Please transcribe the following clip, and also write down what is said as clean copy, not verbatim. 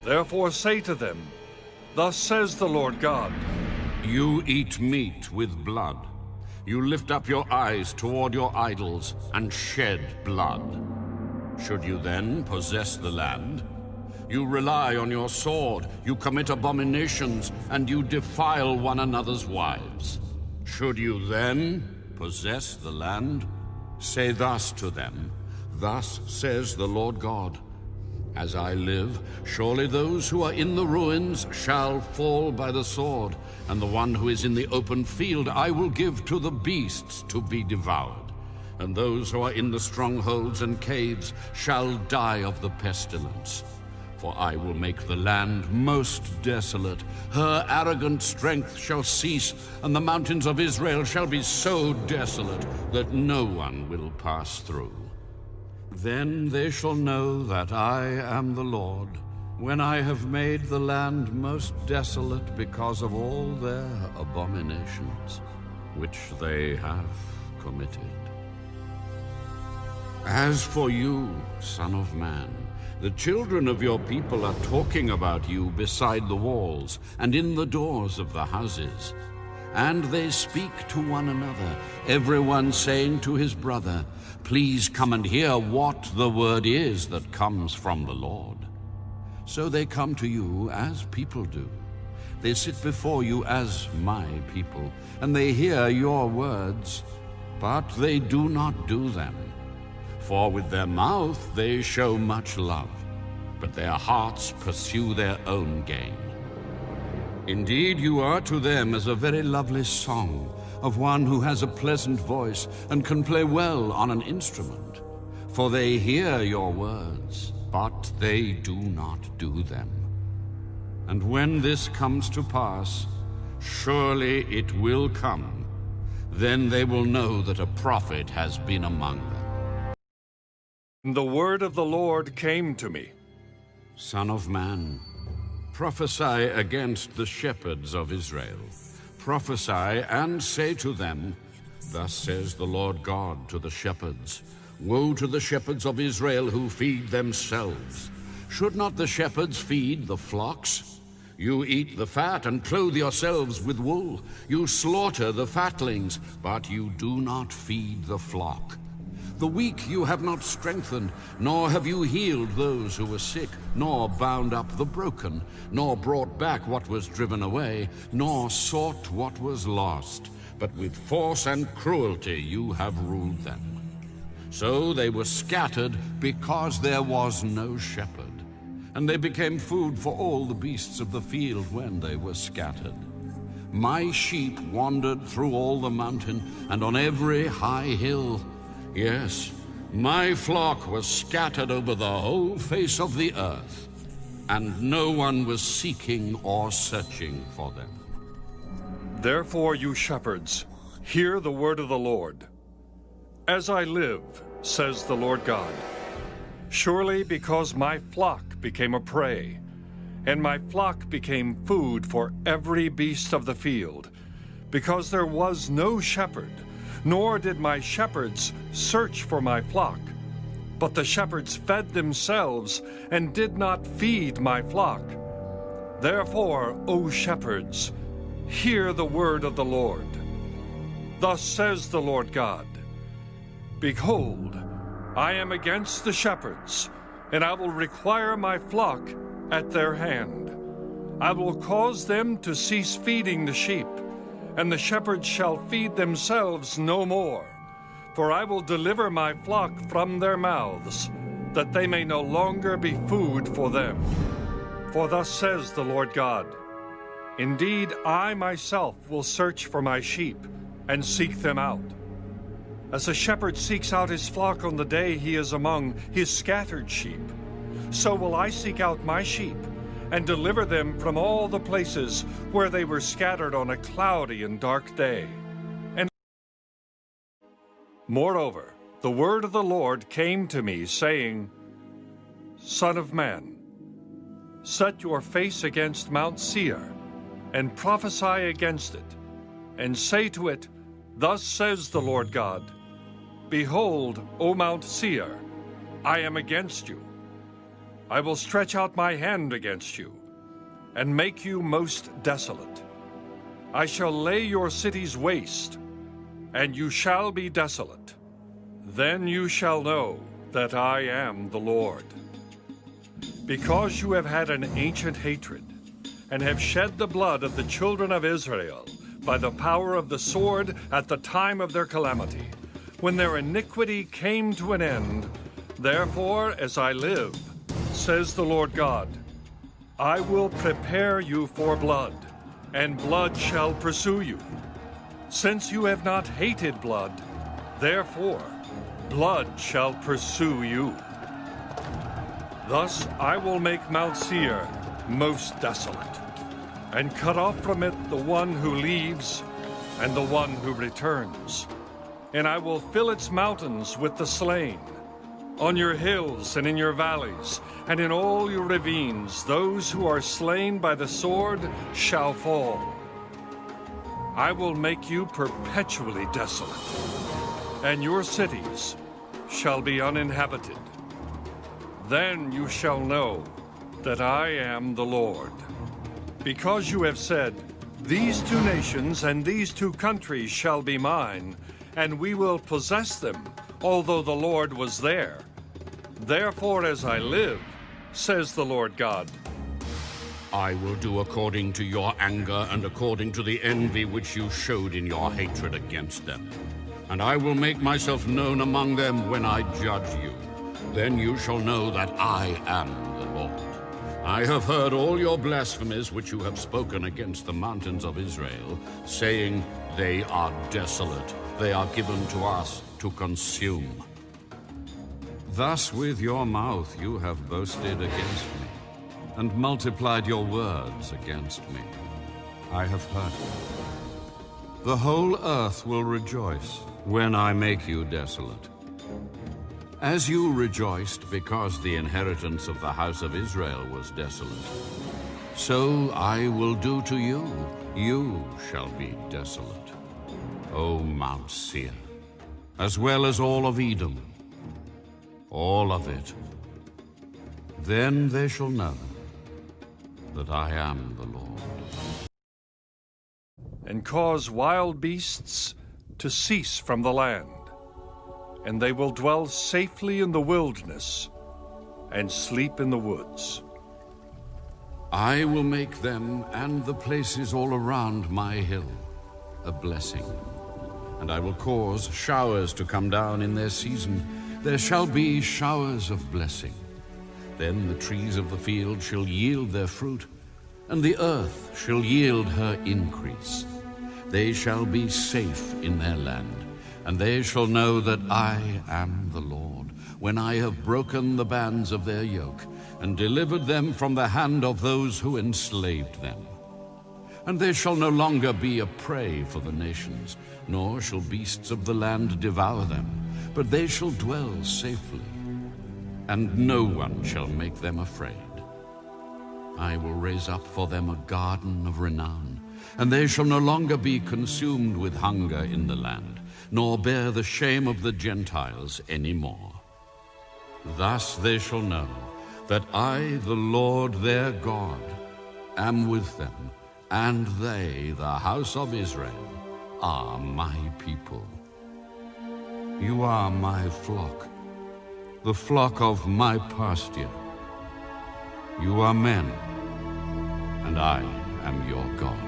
Therefore say to them, Thus says the Lord God. You eat meat with blood. You lift up your eyes toward your idols and shed blood. Should you then possess the land? You rely on your sword, you commit abominations, and you defile one another's wives. Should you then possess the land? Say thus to them, Thus says the Lord God. As I live, surely those who are in the ruins shall fall by the sword, and the one who is in the open field I will give to the beasts to be devoured. And those who are in the strongholds and caves shall die of the pestilence. For I will make the land most desolate. Her arrogant strength shall cease, and the mountains of Israel shall be so desolate that no one will pass through. Then they shall know that I am the Lord, when I have made the land most desolate because of all their abominations, which they have committed. As for you, Son of Man, the children of your people are talking about you beside the walls and in the doors of the houses. And they speak to one another, everyone saying to his brother, Please come and hear what the word is that comes from the Lord. So they come to you as people do. They sit before you as my people, and they hear your words, but they do not do them. For with their mouth they show much love, but their hearts pursue their own gain. Indeed, you are to them as a very lovely song of one who has a pleasant voice and can play well on an instrument. For they hear your words, but they do not do them. And when this comes to pass, surely it will come, then they will know that a prophet has been among them. The word of the Lord came to me. Son of man, prophesy against the shepherds of Israel. Prophesy and say to them, Thus says the Lord God to the shepherds, Woe to the shepherds of Israel who feed themselves. Should not the shepherds feed the flocks? You eat the fat and clothe yourselves with wool. You slaughter the fatlings, but you do not feed the flock. The weak you have not strengthened, nor have you healed those who were sick, nor bound up the broken, nor brought back what was driven away, nor sought what was lost. But with force and cruelty you have ruled them. So they were scattered because there was no shepherd, and they became food for all the beasts of the field when they were scattered. My sheep wandered through all the mountain and on every high hill. Yes, my flock was scattered over the whole face of the earth, and no one was seeking or searching for them. Therefore, you shepherds, hear the word of the Lord. As I live, says the Lord God, surely because my flock became a prey, and my flock became food for every beast of the field, because there was no shepherd, nor did my shepherds search for my flock, but the shepherds fed themselves and did not feed my flock. Therefore, O shepherds, hear the word of the Lord. Thus says the Lord God, Behold, I am against the shepherds, and I will require my flock at their hand. I will cause them to cease feeding the sheep, and the shepherds shall feed themselves no more. For I will deliver my flock from their mouths, that they may no longer be food for them. For thus says the Lord God, Indeed, I myself will search for my sheep and seek them out. As a shepherd seeks out his flock on the day he is among his scattered sheep, so will I seek out my sheep and deliver them from all the places where they were scattered on a cloudy and dark day. And moreover, the word of the Lord came to me, saying, Son of man, set your face against Mount Seir, and prophesy against it, and say to it, Thus says the Lord God, Behold, O Mount Seir, I am against you, I will stretch out my hand against you, and make you most desolate. I shall lay your cities waste, and you shall be desolate. Then you shall know that I am the Lord. Because you have had an ancient hatred, and have shed the blood of the children of Israel by the power of the sword at the time of their calamity, when their iniquity came to an end, therefore, as I live, says the Lord God, I will prepare you for blood, and blood shall pursue you. Since you have not hated blood, therefore blood shall pursue you. Thus I will make Mount Seir most desolate, and cut off from it the one who leaves and the one who returns. And I will fill its mountains with the slain. On your hills and in your valleys, and in all your ravines, those who are slain by the sword shall fall. I will make you perpetually desolate, and your cities shall be uninhabited. Then you shall know that I am the Lord. Because you have said, these two nations and these two countries shall be mine, and we will possess them, although the Lord was there. Therefore, as I live, says the Lord God, I will do according to your anger and according to the envy which you showed in your hatred against them. And I will make myself known among them when I judge you. Then you shall know that I am the Lord. I have heard all your blasphemies which you have spoken against the mountains of Israel, saying, they are desolate, they are given to us to consume. Thus with your mouth you have boasted against me, and multiplied your words against me. I have heard you. The whole earth will rejoice when I make you desolate. As you rejoiced because the inheritance of the house of Israel was desolate, so I will do to you. You shall be desolate, O Mount Seir, as well as all of Edom, all of it. Then they shall know that I am the Lord. And cause wild beasts to cease from the land, and they will dwell safely in the wilderness and sleep in the woods. I will make them and the places all around my hill a blessing, and I will cause showers to come down in their season. There shall be showers of blessing. Then the trees of the field shall yield their fruit, and the earth shall yield her increase. They shall be safe in their land, and they shall know that I am the Lord, when I have broken the bands of their yoke, and delivered them from the hand of those who enslaved them. And they shall no longer be a prey for the nations, nor shall beasts of the land devour them, but they shall dwell safely, and no one shall make them afraid. I will raise up for them a garden of renown, and they shall no longer be consumed with hunger in the land, nor bear the shame of the Gentiles any more. Thus they shall know that I, the Lord their God, am with them, and they, the house of Israel, are my people. You are my flock, the flock of my pasture. You are men, and I am your God.